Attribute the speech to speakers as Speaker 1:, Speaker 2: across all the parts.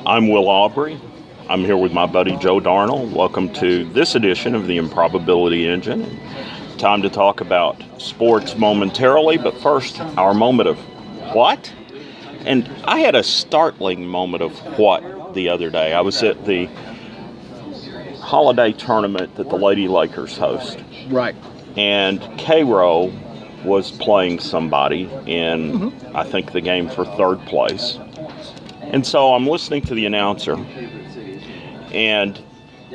Speaker 1: I'm Will Aubrey. I'm here with my buddy Joe Darnell. Welcome to this edition of the Improbability Engine. Time to talk about sports momentarily, but first, our moment of what? And I had a startling moment of what the other day. I was at the holiday tournament that the Lady Lakers host.
Speaker 2: Right.
Speaker 1: And Cairo was playing somebody in, I think, the game for third place. And so I'm listening to the announcer, and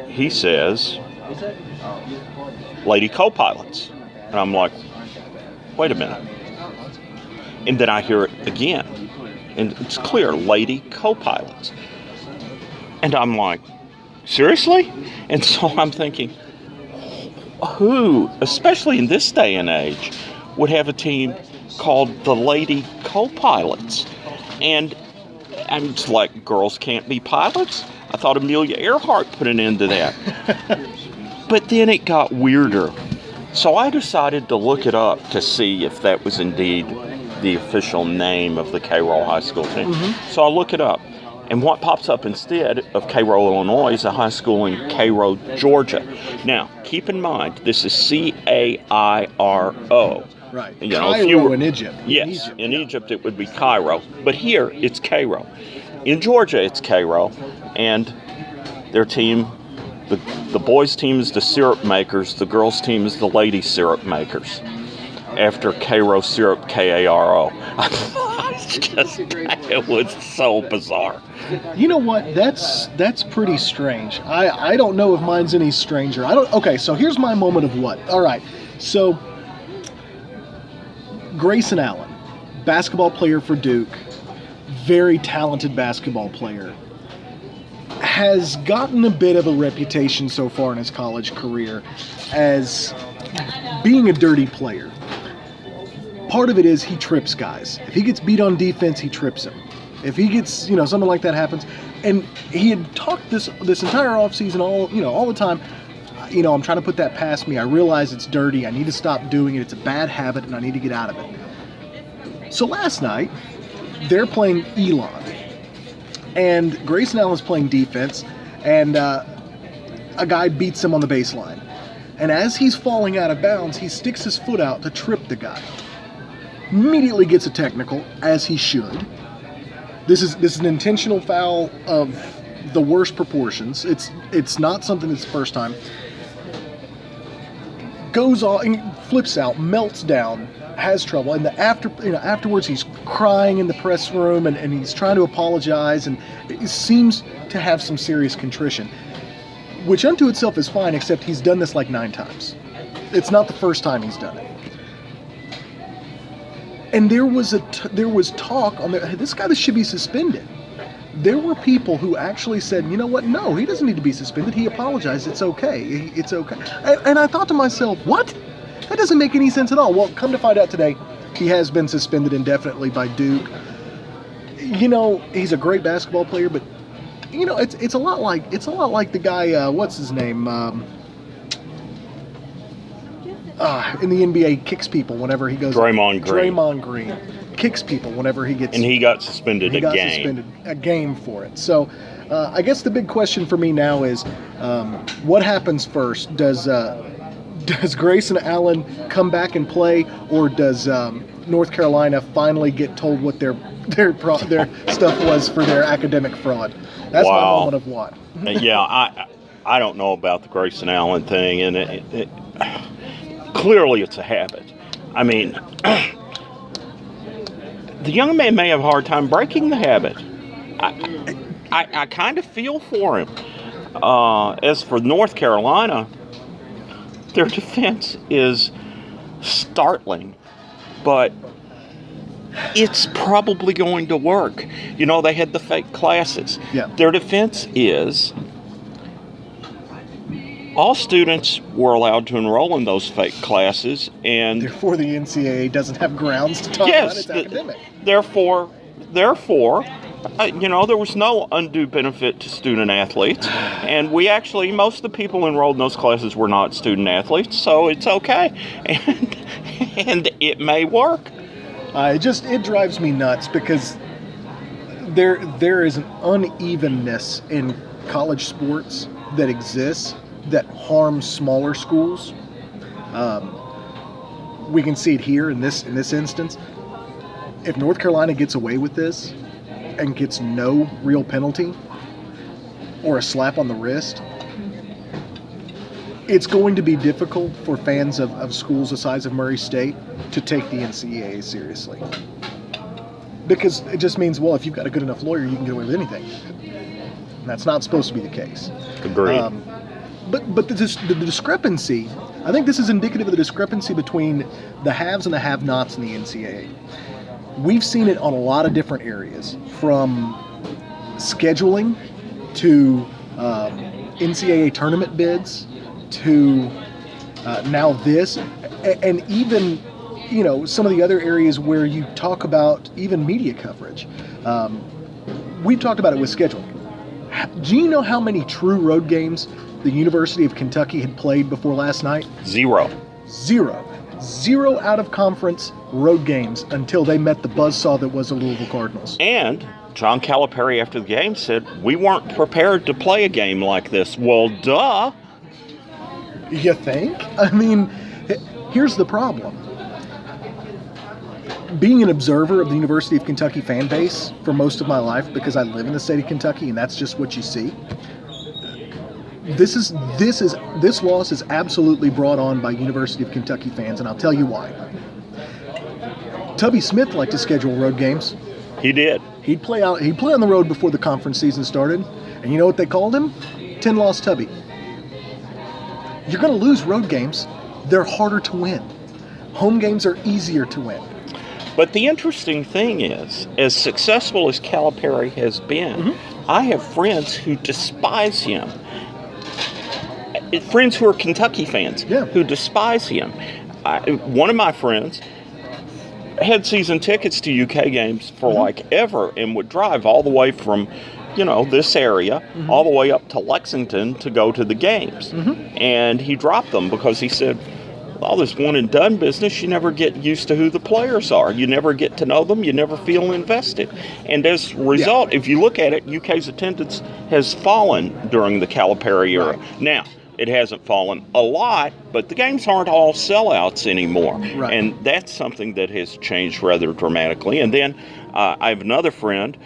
Speaker 1: he says, Lady co-pilots. And I'm like, wait a minute. And then I hear it again. And it's clear, lady co-pilots. And I'm like, seriously? And so I'm thinking, who, especially in this day and age, would have a team called the Lady Co-Pilots? And I'm just like, girls can't be pilots? I thought Amelia Earhart put an end to that. But then it got weirder. So I decided to look it up to see if that was indeed the official name of the Cairo High School team. So I look it up. And what pops up instead of Cairo, Illinois, is a high school in Cairo, Georgia. Now, keep in mind, this is C-A-I-R-O.
Speaker 2: Right.
Speaker 1: You know,
Speaker 2: Cairo in Egypt.
Speaker 1: Yes, in Egypt it would be Cairo. But here, it's Cairo. In Georgia, it's Cairo. And their team, the boys' team is the syrup makers. The girls' team is the lady syrup makers. After Cairo syrup, K-A-R-O. It was so bizarre.
Speaker 2: You know what? That's pretty strange. I don't know if mine's any stranger. Okay, so here's my moment of what. All right. So Grayson Allen, basketball player for Duke, very talented basketball player, has gotten a bit of a reputation so far in his college career as being a dirty player. Part of it is he trips guys. If he gets beat on defense, he trips him. If he gets, something like that happens. And he had talked this entire offseason all the time, I'm trying to put that past me. I realize it's dirty. I need to stop doing it. It's a bad habit, and I need to get out of it. So last night, they're playing Elon. And Grayson Allen's playing defense, and a guy beats him on the baseline. And as he's falling out of bounds, he sticks his foot out to trip the guy. Immediately gets a technical, as he should. This is an intentional foul of the worst proportions. It's not something that's the first time. Goes on, flips out, melts down, has trouble, and afterwards he's crying in the press room and he's trying to apologize, and it seems to have some serious contrition, which unto itself is fine, except he's done this like 9 times. It's not the first time he's done it. And there was talk on this guy that should be suspended. There were people who actually said, you know what? No, he doesn't need to be suspended. He apologized. It's okay. It's okay. And I thought to myself, what? That doesn't make any sense at all. Well, come to find out today, he has been suspended indefinitely by Duke. He's a great basketball player, but it's a lot like the guy. What's his name? In the NBA, kicks people whenever he goes. Draymond Green kicks people whenever he gets.
Speaker 1: And he got suspended a game.
Speaker 2: Suspended a game for it. So, I guess the big question for me now is, what happens first? Does Grayson Allen come back and play, or does North Carolina finally get told what their stuff was for their academic fraud? That's my moment of what.
Speaker 1: Yeah, I don't know about the Grayson Allen thing, and clearly it's a habit. I mean, the young man may have a hard time breaking the habit. I kind of feel for him. As for North Carolina, their defense is startling, but it's probably going to work. They had the fake classes.
Speaker 2: Yeah.
Speaker 1: Their defense is all students were allowed to enroll in those fake classes, and
Speaker 2: therefore the NCAA doesn't have grounds to talk about its academic.
Speaker 1: Therefore, there was no undue benefit to student athletes, and most of the people enrolled in those classes were not student athletes, so it's okay, and it may work.
Speaker 2: It drives me nuts because there is an unevenness in college sports that exists that harms smaller schools. We can see it here in this instance. If North Carolina gets away with this and gets no real penalty or a slap on the wrist, it's going to be difficult for fans of schools the size of Murray State to take the NCAA seriously. Because it just means, well, if you've got a good enough lawyer, you can get away with anything. And that's not supposed to be the case.
Speaker 1: Agreed.
Speaker 2: But the discrepancy, I think this is indicative of the discrepancy between the haves and the have-nots in the NCAA. We've seen it on a lot of different areas, from scheduling to NCAA tournament bids to now this, and even some of the other areas where you talk about even media coverage. We've talked about it with scheduling. Do you know how many true road games the University of Kentucky had played before last night?
Speaker 1: Zero
Speaker 2: Out of conference road games until they met the buzzsaw that was the Louisville Cardinals.
Speaker 1: And John Calipari after the game said, we weren't prepared to play a game like this. Well, duh.
Speaker 2: You think? I mean, here's the problem. Being an observer of the University of Kentucky fan base for most of my life, because I live in the state of Kentucky and that's just what you see, this loss is absolutely brought on by University of Kentucky fans, and I'll tell you why. Tubby Smith liked to schedule road games.
Speaker 1: He did.
Speaker 2: He'd play on the road before the conference season started, and you know what they called him? 10-loss Tubby. You're going to lose road games. They're harder to win. Home games are easier to win.
Speaker 1: But the interesting thing is, as successful as Calipari has been, I have friends who despise him. Friends who are Kentucky fans who despise him. One of my friends had season tickets to UK games for like ever and would drive all the way from, this area all the way up to Lexington to go to the games. And he dropped them because he said, all this one and done business, you never get used to who the players are. You never get to know them. You never feel invested. And as a result, if you look at it, UK's attendance has fallen during the Calipari era. Now, it hasn't fallen a lot, but the games aren't all sellouts anymore.
Speaker 2: Right.
Speaker 1: And that's something that has changed rather dramatically. And then I have another friend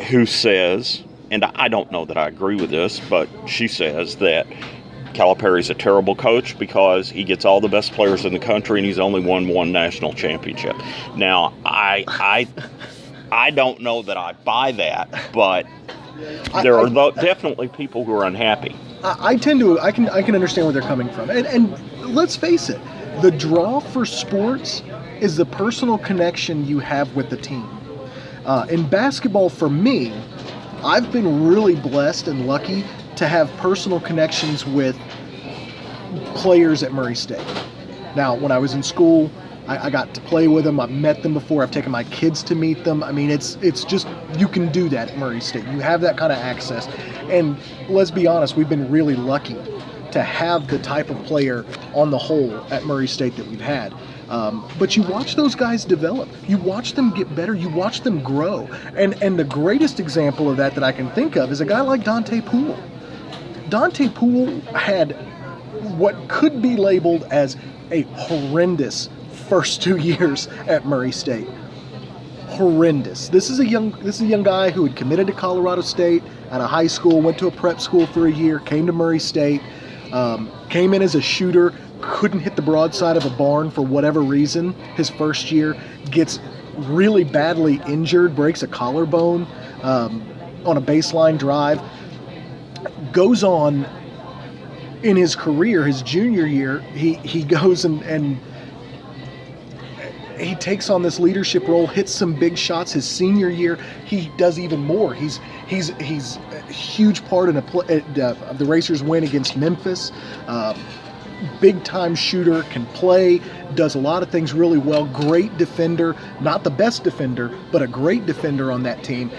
Speaker 1: who says, and I don't know that I agree with this, but she says that Calipari's a terrible coach because he gets all the best players in the country and he's only won one national championship. Now, I don't know that I buy that, but there are definitely people who are unhappy.
Speaker 2: I can understand where they're coming from. And let's face it, the draw for sports is the personal connection you have with the team. In basketball, for me, I've been really blessed and lucky to have personal connections with players at Murray State. Now, when I was in school, I got to play with them. I've met them before. I've taken my kids to meet them. I mean, it's just, you can do that at Murray State. You have that kind of access. And let's be honest, we've been really lucky to have the type of player on the whole at Murray State that we've had. But you watch those guys develop. You watch them get better. You watch them grow. And the greatest example of that I can think of is a guy like Dante Poole. Dante Poole had what could be labeled as a horrendous first 2 years at Murray State. Horrendous. This is a young guy who had committed to Colorado State out of high school, went to a prep school for a year, came to Murray State, came in as a shooter, couldn't hit the broadside of a barn for whatever reason his first year, gets really badly injured, breaks a collarbone on a baseline drive, goes on in his career, his junior year, he goes and he takes on this leadership role, hits some big shots. His senior year, he does even more. He's a huge part in the Racers' win against Memphis. Big time shooter, can play, does a lot of things really well. Great defender, not the best defender, but a great defender on that team.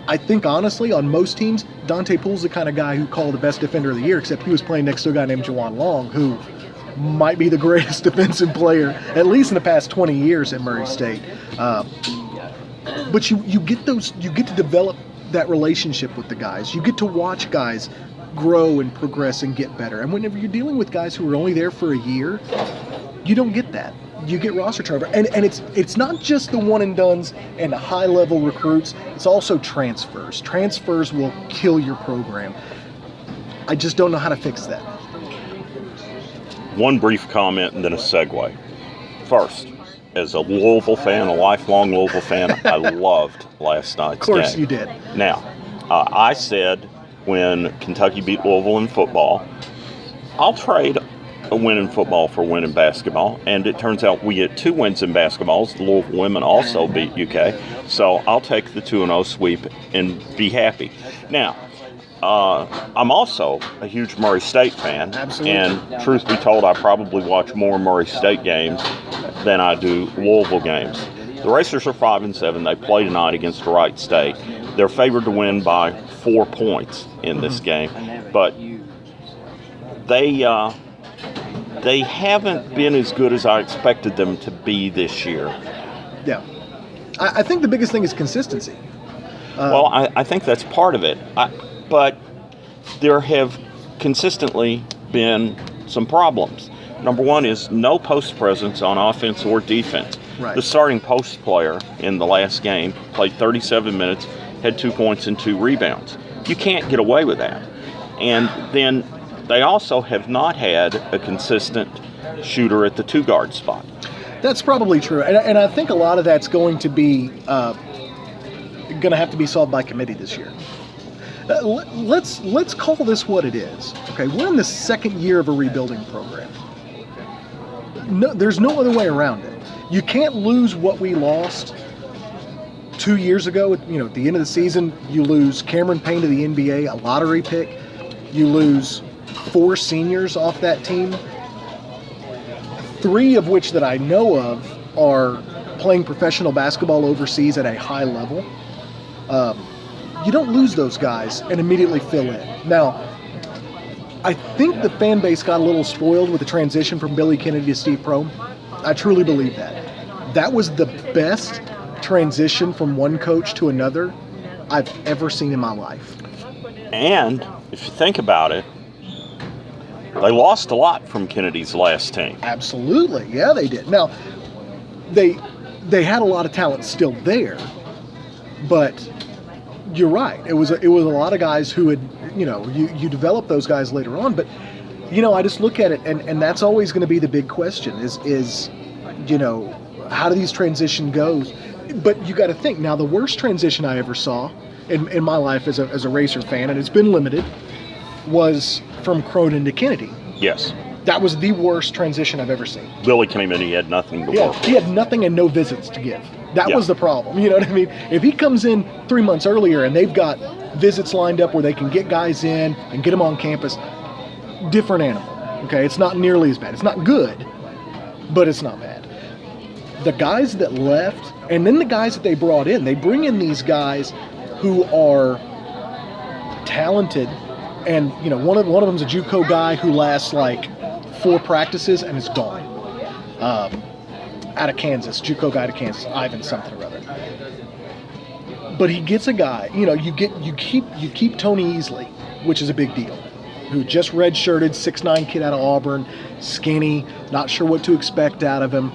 Speaker 2: I think, honestly, on most teams, Dante Poole's the kind of guy who called the best defender of the year, except he was playing next to a guy named Juwan Long, who might be the greatest defensive player, at least in the past 20 years at Murray State. But you get to develop that relationship with the guys. You get to watch guys grow and progress and get better. And whenever you're dealing with guys who are only there for a year, you don't get that. You get roster turnover. And it's not just the one and dones and the high level recruits, it's also transfers. Transfers will kill your program. I just don't know how to fix that.
Speaker 1: One brief comment and then a segue. First, as a Louisville fan, a lifelong Louisville fan, I loved last night's game.
Speaker 2: Of course you did.
Speaker 1: Now, I said when Kentucky beat Louisville in football, I'll trade a win in football for a win in basketball. And it turns out we get 2 wins in basketball. The Louisville women also beat UK. So I'll take the 2-0 sweep and be happy. Now, I'm also a huge Murray State fan.
Speaker 2: Absolutely.
Speaker 1: And truth be told, I probably watch more Murray State games than I do Louisville games. The Racers are 5-7. They play tonight against Wright State. They're favored to win by 4 points in this game, but they haven't been as good as I expected them to be this year.
Speaker 2: Yeah, I think the biggest thing is consistency.
Speaker 1: Well, I think that's part of it, but there have consistently been some problems. Number one is no post presence on offense or defense.
Speaker 2: Right.
Speaker 1: The starting post player in the last game played 37 minutes, had 2 points and 2 rebounds. You can't get away with that. And then they also have not had a consistent shooter at the 2-guard spot.
Speaker 2: That's probably true. And I think a lot of that's going to have to be solved by committee this year. Let's call this what it is. Okay, we're in the second year of a rebuilding program. No, there's no other way around it. You can't lose what we lost 2 years ago. At the end of the season, you lose Cameron Payne to the NBA, a lottery pick. You lose 4 seniors off that team, 3 of which that I know of are playing professional basketball overseas at a high level. You don't lose those guys and immediately fill in. Now, I think the fan base got a little spoiled with the transition from Billy Kennedy to Steve Prohm. I truly believe that. That was the best transition from one coach to another I've ever seen in my life.
Speaker 1: And if you think about it, they lost a lot from Kennedy's last team.
Speaker 2: Absolutely. Yeah, they did. Now, they had a lot of talent still there, but you're right. It was a lot of guys who had, you develop those guys later on, but I just look at it and that's always going to be the big question is how do these transitions go? But you got to think now, the worst transition I ever saw in my life as a Racer fan, and it's been limited, was from Cronin to Kennedy.
Speaker 1: Yes.
Speaker 2: That was the worst transition I've ever seen.
Speaker 1: Billy came in, he had nothing to work with.
Speaker 2: He had nothing and no visits to give. That was the problem. You know what I mean? If he comes in 3 months earlier and they've got visits lined up where they can get guys in and get them on campus, different animal. Okay, it's not nearly as bad. It's not good, but it's not bad. The guys that left, and then the guys that they brought in, they bring in these guys who are talented, and one of them's a JUCO guy who lasts like 4 practices and is gone. Out of Kansas, JUCO guy to Kansas, Ivan something or other. But he gets a guy, you keep Tony Easley, which is a big deal, who just redshirted, 6'9" kid out of Auburn, skinny, not sure what to expect out of him.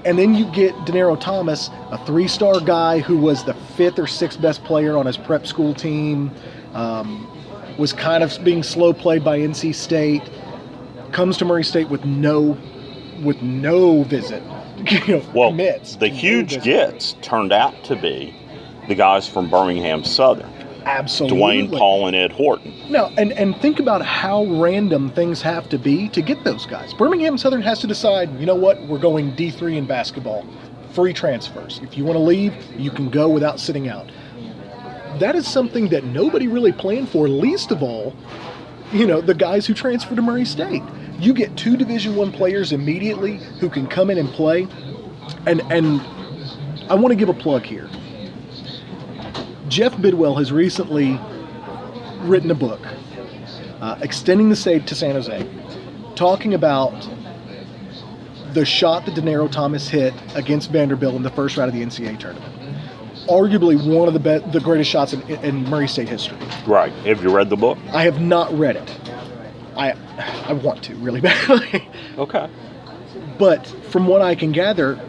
Speaker 2: And then you get Denaro Thomas, a 3-star guy who was the 5th or 6th best player on his prep school team, was kind of being slow played by NC State, comes to Murray State with no visit. Commits.
Speaker 1: The huge gets turned out to be the guys from Birmingham Southern.
Speaker 2: Absolutely.
Speaker 1: Dwayne, Paul, and Ed Horton.
Speaker 2: No, and think about how random things have to be to get those guys. Birmingham Southern has to decide, you know what, we're going D3 in basketball. Free transfers. If you want to leave, you can go without sitting out. That is something that nobody really planned for, least of all, the guys who transfer to Murray State. You get 2 Division I players immediately who can come in and play. And I want to give a plug here. Jeff Bidwell has recently written a book, Extending the Save to San Jose, talking about the shot that Denaro Thomas hit against Vanderbilt in the first round of the NCAA tournament. arguably one of the greatest shots in Murray State history.
Speaker 1: Right. Have you read the book?
Speaker 2: I have not read it. I want to really badly.
Speaker 1: Okay.
Speaker 2: But from what I can gather,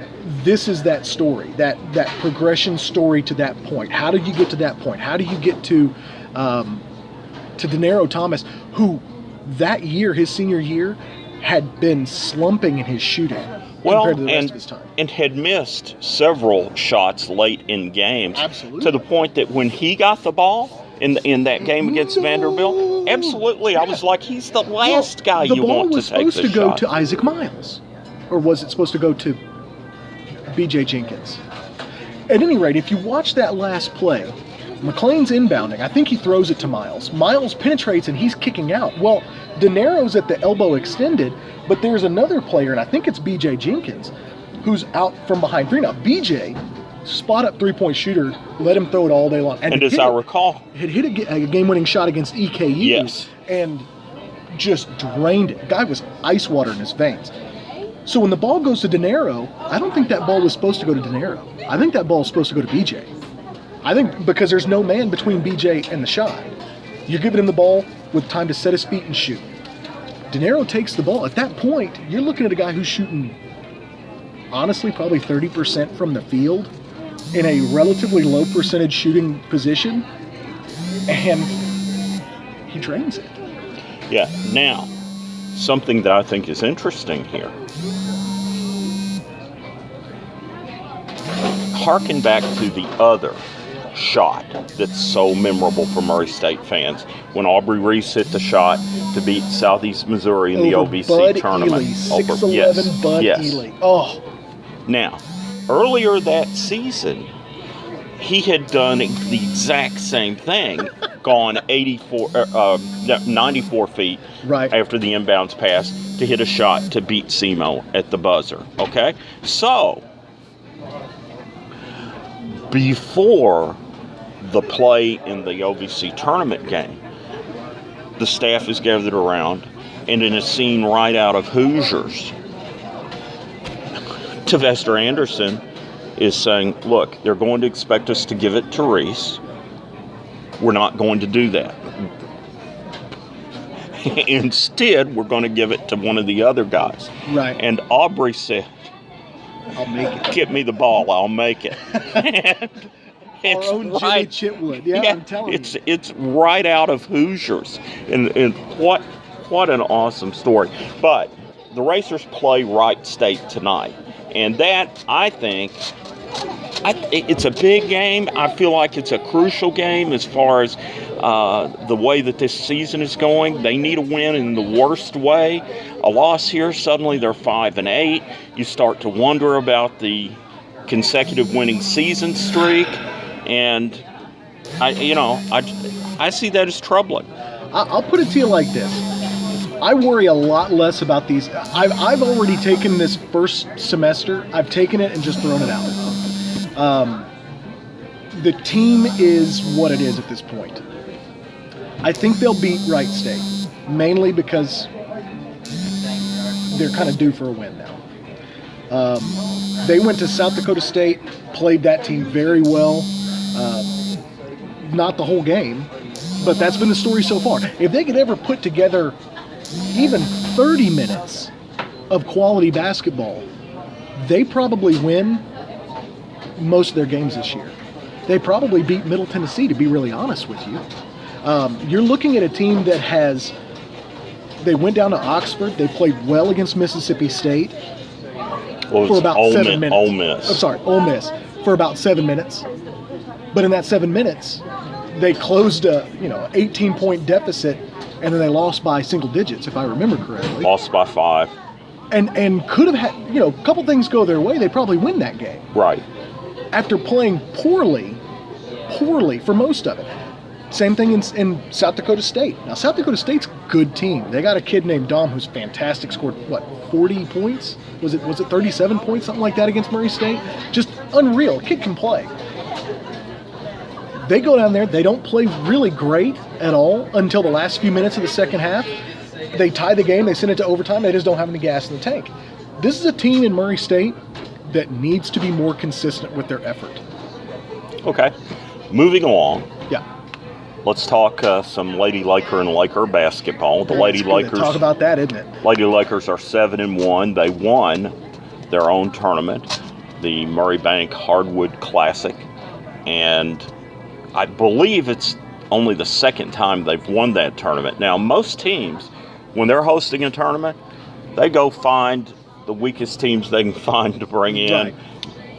Speaker 2: this is that story, that progression story to that point. How did you get to that point? How do you get to Denaro Thomas, who that year, his senior year, had been slumping in his shooting compared to the rest of his time.
Speaker 1: And had missed several shots late in games.
Speaker 2: Absolutely.
Speaker 1: To the point that when he got the ball in that game against Vanderbilt, absolutely, I was like, he's the last guy you want to take this shot.
Speaker 2: The ball was supposed to go to Isaac Miles. Or was it supposed to go to B.J. Jenkins? At any rate, if you watch that last play, McLean's inbounding. I think he throws it to Miles. Miles penetrates and he's kicking out. Well, Denaro's at the elbow extended, but there's another player, and I think it's B.J. Jenkins, who's out from behind three. Now, B.J., spot-up three-point shooter, let him throw it all day long.
Speaker 1: And as I recall,
Speaker 2: had hit a game-winning shot against EKU.
Speaker 1: Yes.
Speaker 2: And just drained it. Guy was ice water in his veins. So when the ball goes to Denaro, I don't think that ball was supposed to go to Denaro. I think that ball was supposed to go to B.J. I think because there's no man between B.J. and the shot. You're giving him the ball with time to set his feet and shoot. Denaro takes the ball. At that point, you're looking at a guy who's shooting, honestly, probably 30% from the field in a relatively low percentage shooting position, and he drains it.
Speaker 1: Yeah. Now, something that I think is interesting here. Harken back to the other shot that's so memorable for Murray State fans when Aubrey Reese hit the shot to beat Southeast Missouri in the OVC
Speaker 2: Bud
Speaker 1: tournament.
Speaker 2: Ely, 6'11" Bud Ely. Oh.
Speaker 1: Now, earlier that season, he had done the exact same thing, gone 94 feet
Speaker 2: right
Speaker 1: after the inbounds pass to hit a shot to beat SEMO at the buzzer. Okay? So, before the play in the OVC tournament game, the staff is gathered around, and in a scene right out of Hoosiers, Tavester Anderson is saying, look, they're going to expect us to give it to Reese. We're not going to do that. Instead, we're going to give it to one of the other guys.
Speaker 2: Right.
Speaker 1: And Aubrey said,
Speaker 2: I'll make it.
Speaker 1: Get me the ball, I'll make it.
Speaker 2: Our own Jimmy Chitwood. Yeah, I'm telling you.
Speaker 1: It's right out of Hoosiers. And what an awesome story. But the Racers play Wright State tonight. And that, I think, it's a big game. I feel like it's a crucial game as far as the way that this season is going. They need a win in the worst way. A loss here, suddenly they're 5-8. You start to wonder about the consecutive winning season streak. And, I see that as troubling.
Speaker 2: I'll put it to you like this. I worry a lot less about these. I've already taken this first semester. I've taken it and just thrown it out. The team is what it is at this point. I think they'll beat Wright State, mainly because they're kind of due for a win now. They went to South Dakota State, played that team very well. Not the whole game, but that's been the story so far. If they could ever put together even 30 minutes of quality basketball, they probably win most of their games this year. They probably beat Middle Tennessee, to be really honest with you. You're looking at a team that they went down to Oxford. They played well against Mississippi State for about 7 minutes. Ole Miss for about 7 minutes. But in that 7 minutes, they closed a 18-point deficit, and then they lost by single digits, if I remember correctly.
Speaker 1: Lost by 5.
Speaker 2: And could have had, a couple things go their way, they probably win that game.
Speaker 1: Right.
Speaker 2: After playing poorly for most of it. Same thing in South Dakota State. Now, South Dakota State's a good team. They got a kid named Dom who's fantastic, scored, 40 points? Was it 37 points, something like that against Murray State? Just unreal. Kid can play. They go down there, they don't play really great at all until the last few minutes of the second half. They tie the game, they send it to overtime, they just don't have any gas in the tank. This is a team in Murray State that needs to be more consistent with their effort.
Speaker 1: Okay. Moving along.
Speaker 2: Yeah.
Speaker 1: Let's talk some Lady Laker and Laker basketball. The Lady
Speaker 2: It's good to
Speaker 1: Lakers.
Speaker 2: talk about that, isn't it?
Speaker 1: Lady Lakers are 7-1. They won their own tournament, the Murray Bank Hardwood Classic, and I believe it's only the second time they've won that tournament. Now, most teams, when they're hosting a tournament, they go find the weakest teams they can find to bring in,
Speaker 2: Right.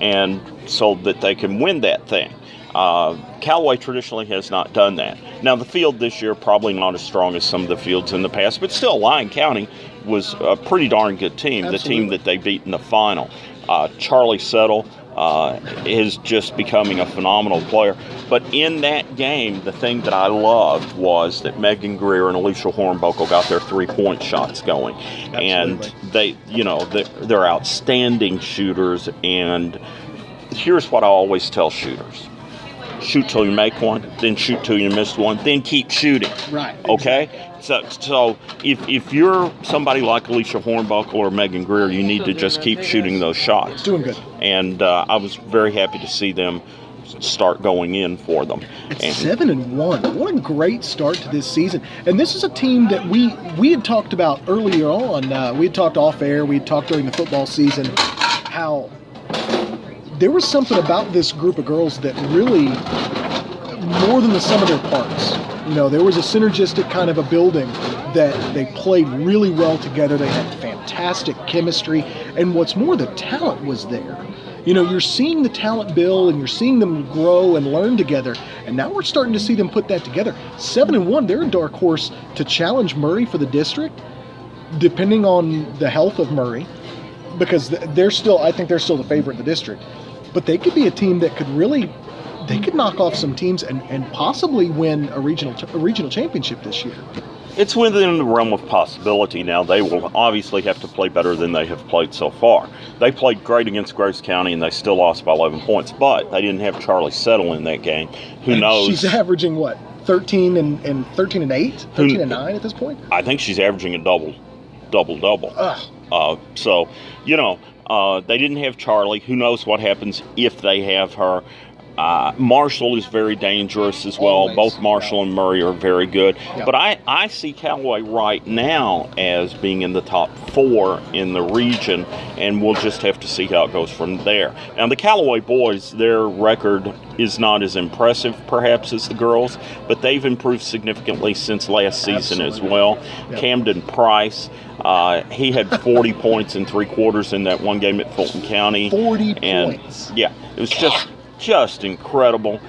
Speaker 1: and so that they can win that thing. Callaway traditionally has not done that. Now, the field this year probably not as strong as some of the fields in the past, but still, Lyon County was a pretty darn good team,
Speaker 2: Absolutely.
Speaker 1: the team that they beat in the final. Charlie Settle is just becoming a phenomenal player. But in that game, the thing that I loved was that Megan Greer and Alicia Hornbuckle got their three-point shots going.
Speaker 2: Absolutely.
Speaker 1: And they're outstanding shooters. And here's what I always tell shooters. Shoot till you make one, then shoot till you miss one, then keep shooting.
Speaker 2: Right.
Speaker 1: Okay? So if you're somebody like Alicia Hornbuckle or Megan Greer, you need to just keep shooting those shots.
Speaker 2: Doing good.
Speaker 1: And I was very happy to see them start going in for them.
Speaker 2: It's 7-1. What a great start to this season. And this is a team that we had talked about earlier on. We had talked off air. We had talked during the football season how there was something about this group of girls that really, more than the sum of their parts, there was a synergistic kind of a building that they played really well together. They had fantastic chemistry. And what's more, the talent was there. You're seeing the talent build and you're seeing them grow and learn together. And now we're starting to see them put that together. 7-1, they're a dark horse to challenge Murray for the district, depending on the health of Murray, because I think they're still the favorite in the district. But they could be a team that they could knock off some teams and possibly win a regional championship this year.
Speaker 1: It's within the realm of possibility now. They will obviously have to play better than they have played so far. They played great against Grace County, and they still lost by 11 points. But they didn't have Charlie Settle in that game. Who knows?
Speaker 2: She's averaging, what, 13 and 13 and 8? 13 and 9 at this point?
Speaker 1: I think she's averaging a double. So, they didn't have Charlie. Who knows what happens if they have her? Marshall is very dangerous as well.
Speaker 2: Always.
Speaker 1: Both Marshall and Murray are very good.
Speaker 2: Yeah.
Speaker 1: But I see Callaway right now as being in the top 4 in the region, and we'll just have to see how it goes from there. Now, the Callaway boys, their record is not as impressive perhaps as the girls, but they've improved significantly since last season as well.
Speaker 2: Yep.
Speaker 1: Camden Price, he had 40 points in 3 quarters in that one game at Fulton County.
Speaker 2: 40
Speaker 1: and,
Speaker 2: points.
Speaker 1: Yeah, it was just incredible.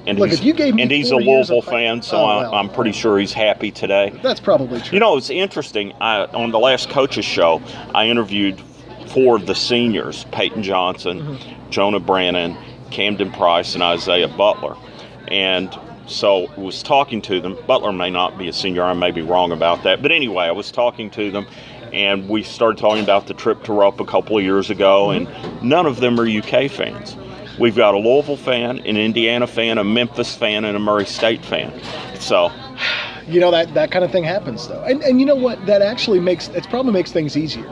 Speaker 1: And
Speaker 2: Look, if you gave me
Speaker 1: he's a
Speaker 2: 4 years
Speaker 1: Louisville
Speaker 2: of
Speaker 1: fan, so
Speaker 2: well.
Speaker 1: I'm pretty sure he's happy today.
Speaker 2: That's probably true.
Speaker 1: It's interesting. On the last coaches show, I interviewed 4 of the seniors: Peyton Johnson, Jonah Brannon, Camden Price, and Isaiah Butler. And so I was talking to them. Butler may not be a senior. I may be wrong about that. But anyway, I was talking to them, and we started talking about the trip to Rupp a couple of years ago, and none of them are UK fans. We've got a Louisville fan, an Indiana fan, a Memphis fan, and a Murray State fan. So,
Speaker 2: that kind of thing happens though, and you know what? That actually probably makes things easier.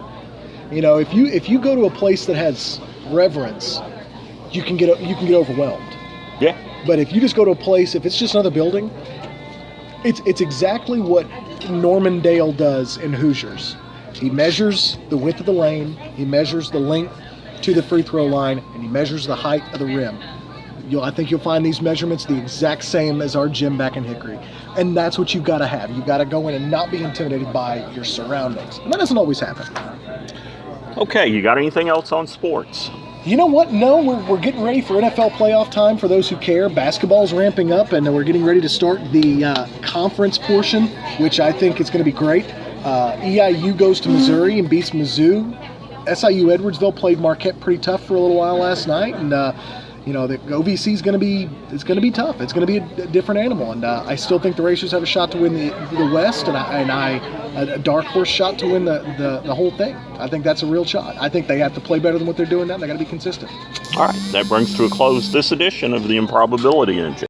Speaker 2: If you go to a place that has reverence, you can get overwhelmed.
Speaker 1: yeah.
Speaker 2: But if you just go to a place, if it's just another building, it's exactly what Norman Dale does in Hoosiers. He measures the width of the lane, he measures the length to the free throw line, and he measures the height of the rim. I think you'll find these measurements the exact same as our gym back in Hickory. And that's what you've got to have. You've got to go in and not be intimidated by your surroundings. And that doesn't always happen.
Speaker 1: Okay, you got anything else on sports?
Speaker 2: You know what? No, we're getting ready for NFL playoff time for those who care. Basketball's ramping up, and we're getting ready to start the conference portion, which I think is going to be great. EIU goes to Missouri and beats Mizzou. SIU Edwardsville played Marquette pretty tough for a little while last night, and the OVC is going to be tough. It's going to be a different animal, and I still think the Racers have a shot to win the West, and a dark horse shot to win the whole thing. I think that's a real shot. I think they have to play better than what they're doing now. They got to be consistent.
Speaker 1: All right, that brings to a close this edition of the Improbability Engine.